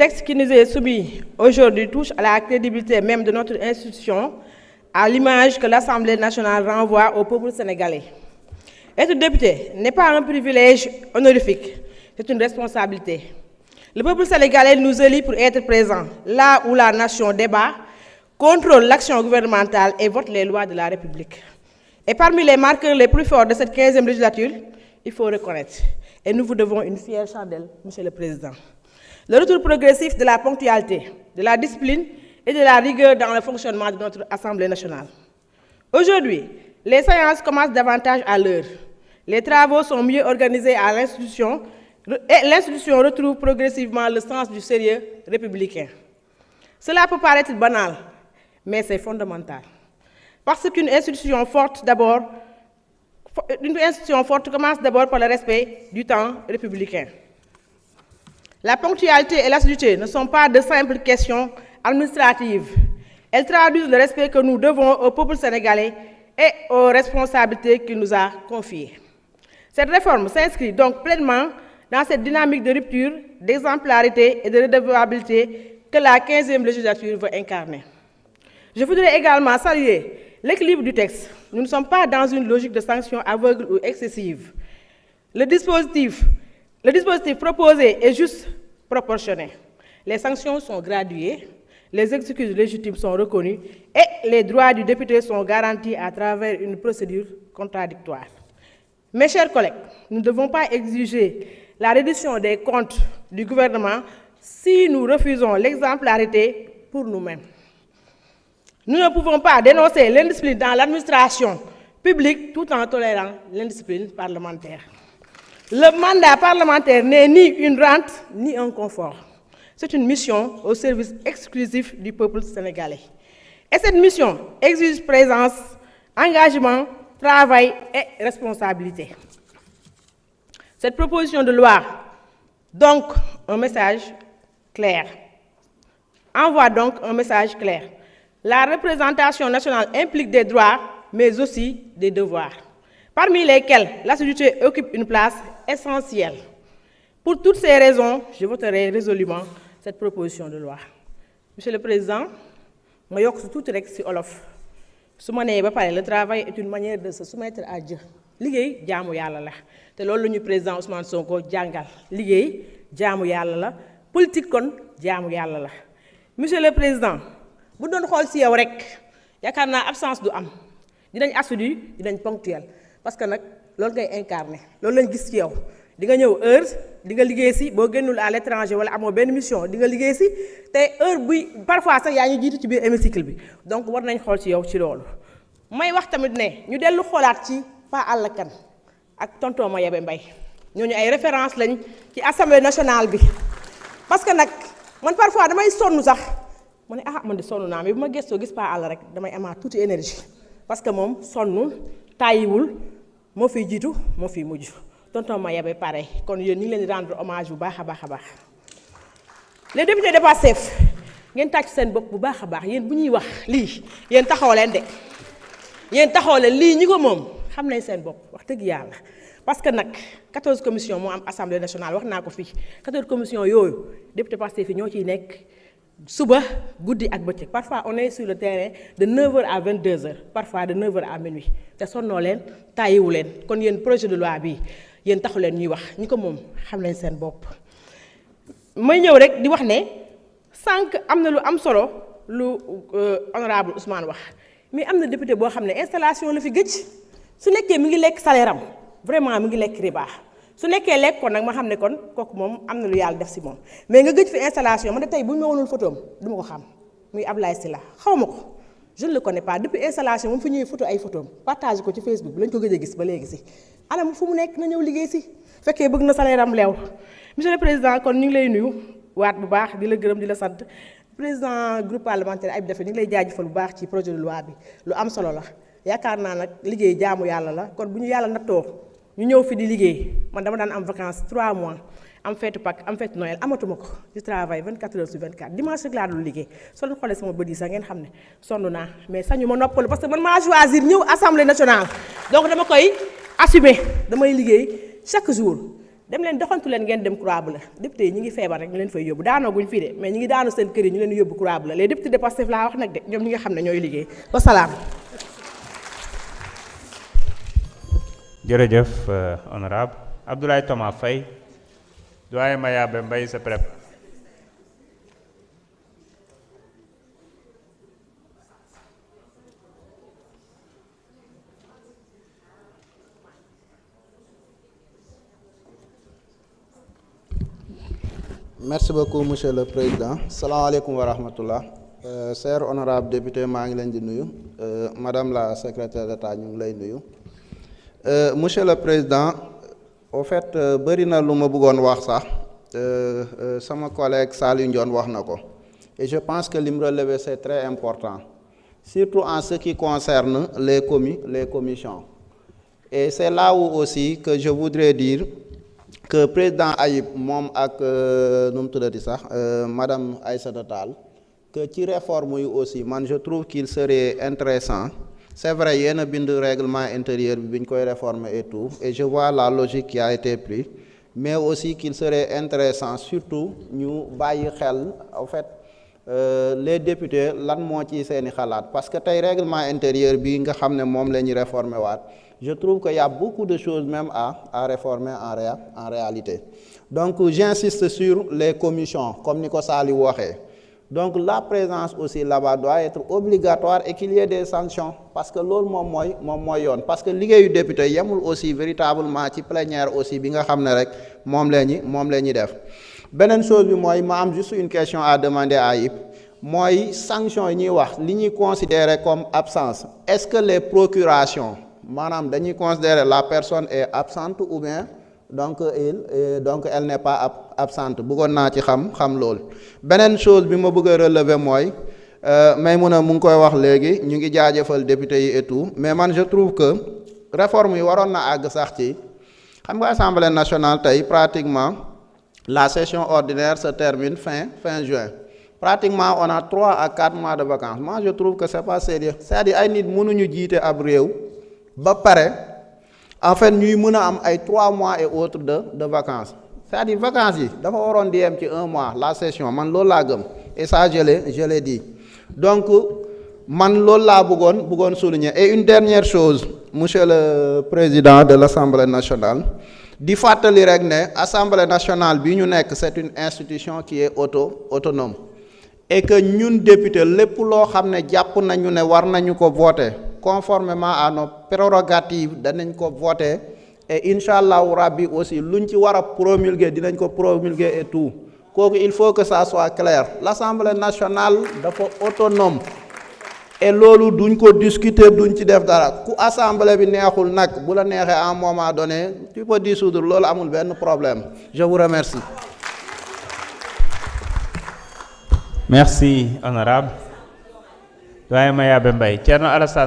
Le texte qui nous est soumis aujourd'hui touche à la crédibilité même de notre institution, à l'image que l'Assemblée nationale renvoie au peuple sénégalais. Être député n'est pas un privilège honorifique, c'est une responsabilité. Le peuple sénégalais nous élit pour être présent là où la nation débat, contrôle l'action gouvernementale et vote les lois de la République. Et parmi les marqueurs les plus forts de cette 15e législature, il faut reconnaître, et nous vous devons une fière chandelle, Monsieur le Président, le retour progressif de la ponctualité, de la discipline et de la rigueur dans le fonctionnement de notre Assemblée nationale. Aujourd'hui, les séances commencent davantage à l'heure. Les travaux sont mieux organisés à l'institution et l'institution retrouve progressivement le sens du sérieux républicain. Cela peut paraître banal, mais c'est fondamental. Parce qu'une institution forte commence d'abord par le respect du temps républicain. La ponctualité et l'assiduité ne sont pas de simples questions administratives. Elles traduisent le respect que nous devons au peuple sénégalais et aux responsabilités qu'il nous a confiées. Cette réforme s'inscrit donc pleinement dans cette dynamique de rupture, d'exemplarité et de redevabilité que la 15e législature veut incarner. Je voudrais également saluer l'équilibre du texte. Nous ne sommes pas dans une logique de sanction aveugle ou excessive. Le dispositif proposé est juste proportionné. Les sanctions sont graduées, les excuses légitimes sont reconnues et les droits du député sont garantis à travers une procédure contradictoire. Mes chers collègues, nous ne devons pas exiger la reddition des comptes du gouvernement si nous refusons l'exemplarité pour nous-mêmes. Nous ne pouvons pas dénoncer l'indiscipline dans l'administration publique tout en tolérant l'indiscipline parlementaire. Le mandat parlementaire n'est ni une rente ni un confort. C'est une mission au service exclusif du peuple sénégalais. Et cette mission exige présence, engagement, travail et responsabilité. Cette proposition de loi donc un message clair. Envoie donc un message clair. La représentation nationale implique des droits, mais aussi des devoirs, parmi lesquels l'assiduité occupe une place essentielle. Pour toutes ces raisons, je voterai résolument cette proposition de loi. Monsieur le Président, je vais tout direct sur Olof. Le travail est une manière de se soumettre à Dieu. Liggéey jaamu yàlla la te loolu la ñu président Ousmane Sonko jàngal liggéey jaamu yàlla la politique kon jaamu yàlla la. Monsieur le Président, bu doon xool ci yow rek yaakaar naa absence du am dinañ assidu dinañ ponctuel parce que nag loolu ngay incarné loolu lañ gis ci yow di nga ñëw heure di nga liggéey si boo génnul à l'étranger wala amoo benn mission di nga liggéey si te heure buy parfois sax yaa ñu jiitu ci biir hémicycle bi donc war nañ xool ci yow ci loolu. may wax tamit ne ñu dellu xoolaat ci Pa Alla Kane ak tonton Mayebe Mbaye ñooñu ay référence lañ ci assemblée nationale bi parce que nag man parfois damay sonn sax ma ne man de sonn naa mais bu ma gëstoo gis Pa Alla rek damay amaat tuuti énergie parce que moom sonnul tàyyiwul moo fiy jiitu moo fiy mujj tonton Mayebe pareil kon yéen ñu ngi leen di rendre hommage bu baax a baax a baax. les députés de Pastef ngeen tàcc seen bopp bu baax a baax yéen bu ñuy wax lii yéen taxaw leen de yéen taxaw leen lii ñi ko moom. xam nañ seen bopp wax dëgg yàlla parce que nag 14 commissions moo am assemblée nationale wax naa ko fii 14 commissions yooyu député Pastef yi ñoo ciy nekk suba guddi ak bëccëg parfois on est sur le terrain de 9h à 22h parfois de 9h à minuit te sonnoo leen tàyyiwu leen kon yéen projet de loi bi yéen taxu leen ñuy wax ñi ko moom xam nañ seen bopp. may ñëw rek di wax ne sànq am na lu am solo lu honorable Ousmane wax mais am na député boo xam ne installation la fi gëj. su nekkee mi ngi lekk salaire am vraiment mi ngi lekk riba su nekkee lekk kon nag ma xam ne kon kooku moom am na lu yàlla def si moom mais nga gëj fi installation man de tey bu ñu ma wanul photo am du ma ko xam muy Ablaye Sylla xaw ma ko je ne le connais pas depuis installation moom fi ñuy photo ay photo am partage ko ci Facebook bi lañ ko gëj a gis ba léegi si anam fu mu nekk na ñëw liggéey si fekkee bëgg na salaire am leew. Monsieur le Président kon ñu ngi lay nuyu waat bu baax di la gërëm di la sant président groupe parlementaire Ayib Daffé ñu ngi lay jaajëfal bu baax ci projet de loi bi lu am solo la. yaakaar naa nag liggéey jaamu yàlla la kon bu ñu yàlla nattoo ñu ñëw fi di liggéey man dama daan am vacances 3 mois am fête Pâques am fête Noël amatuma ko di travail 24 heures sur 24 dimanche rek laa dul liggéey soo leen xoolee sama bët yi sax ngeen xam ne sonn naa mais sañu ma noppalu parce que man maa choisir ñëw assemblée nationale donc dama koy assumer damay liggéey chaque jour dem leen doxantu leen ngeen dem Croix-Bleue député yi ñu ngi feebar rek ñu leen fay yóbbu daanoo guñ fii de mais ñu ngi daanu seen kër yi ñu leen yóbbu Croix-Bleue les députés de Pastef laa wax nag de ñoom ñi nga xam ne ñooy liggéey wasalaam. jërëjëf honorable Abdoulaye Thomas Faye doyen Mayabé Mbaye se prépare. Merci beaucoup monsieur le président. Salam alaikum wa rahmatullah. Chers honorables députés, maa ngi leen di nuyu. Madame la secrétaire d'État ñu ngi lay nuyu. Monsieur le président, au fait bëri na lu ma bëggoon wax sax sama collègue Saliou Ndione wax na ko. Et je pense que li mu relevé c'est très important, surtout en ce qui concerne les commissions. Et c'est là où aussi que je voudrais dire que président Ayib moom ak nu mu tuddati sax madame Aïssata Tall que ci réforme yi aussi man je trouve qu'il serait intéressant, c'est vrai yéen a bind règlement intérieur bi ñu koy réformer et tout, et je vois la logique qui a été prise, mais aussi qu'il serait intéressant surtout ñu bàyyi xel en fait les députés lan moo ci seeni xalaat, parce que tey règlement intérieur bi nga xam ne moom la ñuy réformer waat, je trouve qu'il y a beaucoup de choses même à réformer en réalité. Donc j'insiste sur les commissions comme ni ko Saliou waxee. Donc la présence aussi là-bas doit être obligatoire et qu'il y ait des sanctions, parce que loolu moom mooy yoon, parce que liggéeyu député yemul aussi véritablement ci plénière aussi bi nga xam ne rek moom la ñuy def. Beneen chose bi mooy ma am juste une question à demander à Ayib mooy sanction yi ñuy wax li ñuy considérer comme absence, est-ce que les procurations maanaam dañuy considérer la personne est absente ou bien donc elle n'est pas absente, bëggoon naa ci xam loolu. Beneen chose bi ma bëgg a relever mooy Maïmouna mu ngi koy wax léegi ñu ngi jaajëfal député yi et tout, mais man je trouve que réforme yi waroon na àgg sax ci xam nga Assemblée nationale tey pratiquement la session ordinaire se termine fin juin. Pratiquement on a 3 à 4 mois de vacances. Moi je trouve que c'est pas sérieux, c'est-à-dire ay nit mënuñu jiite ab réew ba pare en fait ñuy mën a am ay 3 mois et autres de vacances, c'est-à-dire vacances yi dafa waroon di yem ci 1 mois la session, man loolu laa gëm, et ça je l'ai dit. Donc man loolu laa bëggoon souligner. Et une dernière chose monsieur le président de l'Assemblée nationale, di fàttali rek ne Assemblée nationale bi ñu nekk c'est une institution qui est autonome, et que ñun député lépp loo xam ne jàpp nañu ne war nañu ko voter conformément à nos prérogatives danañ ko voter, et incha allahu rabbi aussi luñ ci war a promulguer dinañ ko promulguer et tout. Kooku il faut que ça soit clair. L'Assemblée nationale dafa autonome, et loolu duñ ko discuter, duñ ci def dara. Ku assemblée bi neexul nag bu la neexee à un moment donné tu peux dissoudre, loolu amul benn problème. Je vous remercie. Merci honorable doyen Mayabé Mbaye. Thierno Alassane